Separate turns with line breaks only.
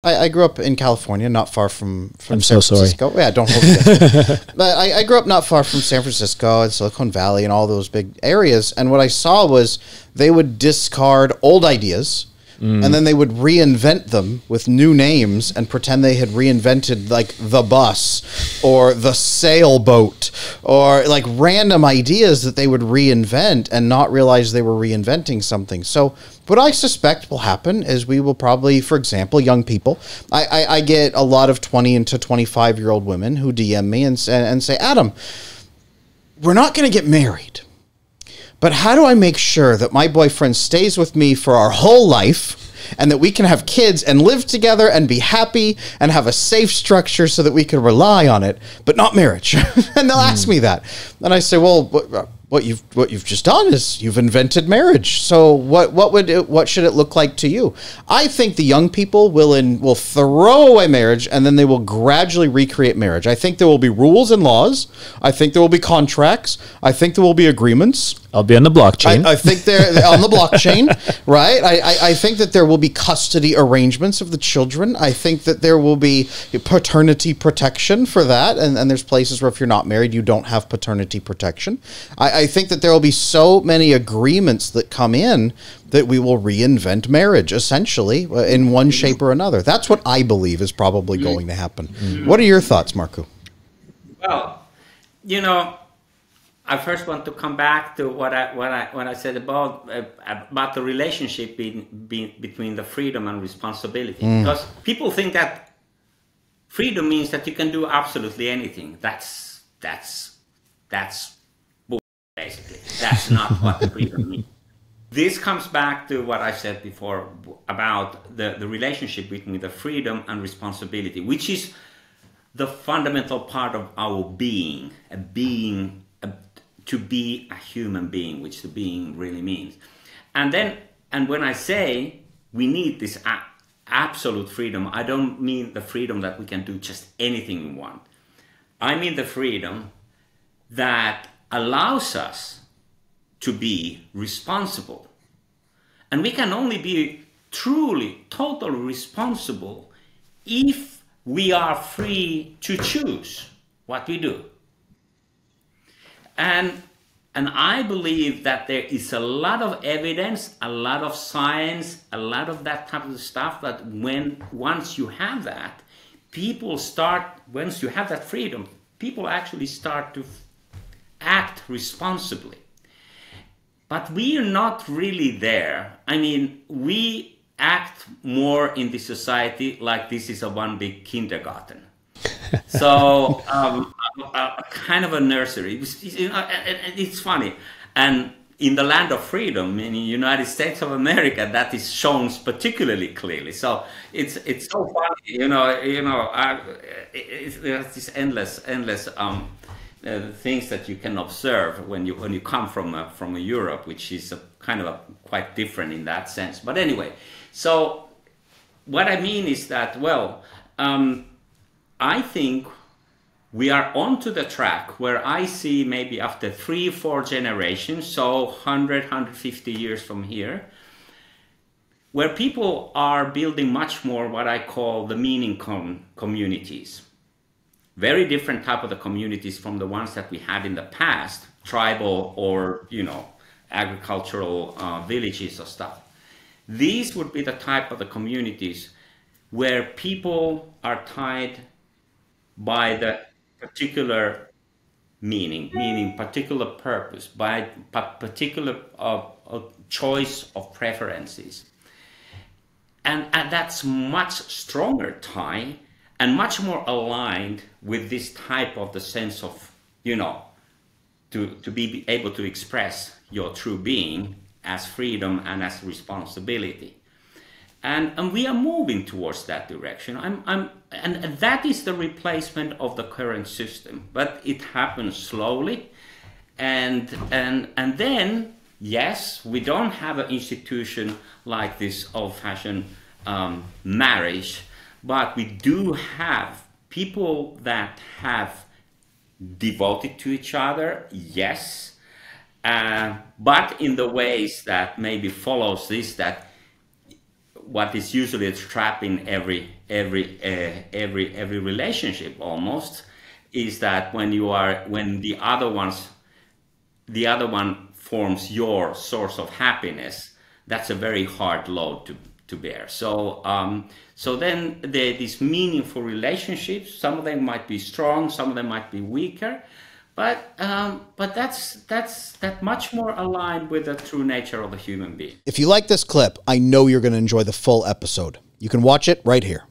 I grew up in California, not far from
I'm
San
so
Francisco.
sorry.
Yeah, don't hold it. But I grew up not far from San Francisco and Silicon Valley and all those big areas. And what I saw was they would discard old ideas and then they would reinvent them with new names and pretend they had reinvented like the bus or the sailboat or like random ideas that they would reinvent and not realize they were reinventing something. So what I suspect will happen is we will probably, for example, young people, I get a lot of 20 to 25-year-old women who DM me and say, Adam, we're not going to get married. But how do I make sure that my boyfriend stays with me for our whole life and that we can have kids and live together and be happy and have a safe structure so that we can rely on it, but not marriage? And they'll ask me that. And I say, well, what you've just done is you've invented marriage. So what should it look like to you? I think the young people will throw away marriage and then they will gradually recreate marriage. I think there will be rules and laws. I think there will be contracts. I think there will be agreements.
I'll be on the blockchain.
I think they're on the blockchain, right? I think that there will be custody arrangements of the children. I think that there will be paternity protection for that. And there's places where if you're not married, you don't have paternity protection. I think that there will be so many agreements that come in that we will reinvent marriage, essentially, in one shape or another. That's what I believe is probably going to happen. What are your thoughts, Markku?
Well, I first want to come back to what I said about the relationship between the freedom and responsibility. Because people think that freedom means that you can do absolutely anything. That's bullshit, basically. That's not what freedom means. This comes back to what I said before about the relationship between the freedom and responsibility, which is the fundamental part of our being, to be a human being, which the being really means. And when I say we need this absolute freedom, I don't mean the freedom that we can do just anything we want. I mean the freedom that allows us to be responsible. And we can only be truly, totally responsible if we are free to choose what we do. And I believe that there is a lot of evidence, a lot of science, a lot of that type of stuff that once you have that, once you have that freedom, people actually start to act responsibly. But we are not really there. I mean, we act more in this society like this is a one big kindergarten. So kind of a nursery. It's funny. And in the land of freedom, in the United States of America, that is shown particularly clearly. So it's so funny, there's this endless things that you can observe when you come from a Europe, which is kind of quite different in that sense. But anyway, so what I mean is that, I think we are onto the track where I see maybe after 3-4 generations, so 100, 150 years from here, where people are building much more what I call the meaning communities. Very different type of the communities from the ones that we had in the past, tribal or, agricultural villages or stuff. These would be the type of the communities where people are tied by the particular meaning particular purpose, by particular choice of preferences. And that's much stronger tie and much more aligned with this type of the sense of, to be able to express your true being as freedom and as responsibility. And we are moving towards that direction. And that is the replacement of the current system, but it happens slowly. And then, yes, we don't have an institution like this old-fashioned marriage, but we do have people that have devoted to each other, yes, but in the ways that maybe follows this, that what is usually a trap in every relationship almost, is that when the other one forms your source of happiness, that's a very hard load to bear. So so then these meaningful relationships, some of them might be strong, some of them might be weaker, but that's much more aligned with the true nature of the human being.
If you like this clip, I know you're going to enjoy the full episode. You can watch it right here.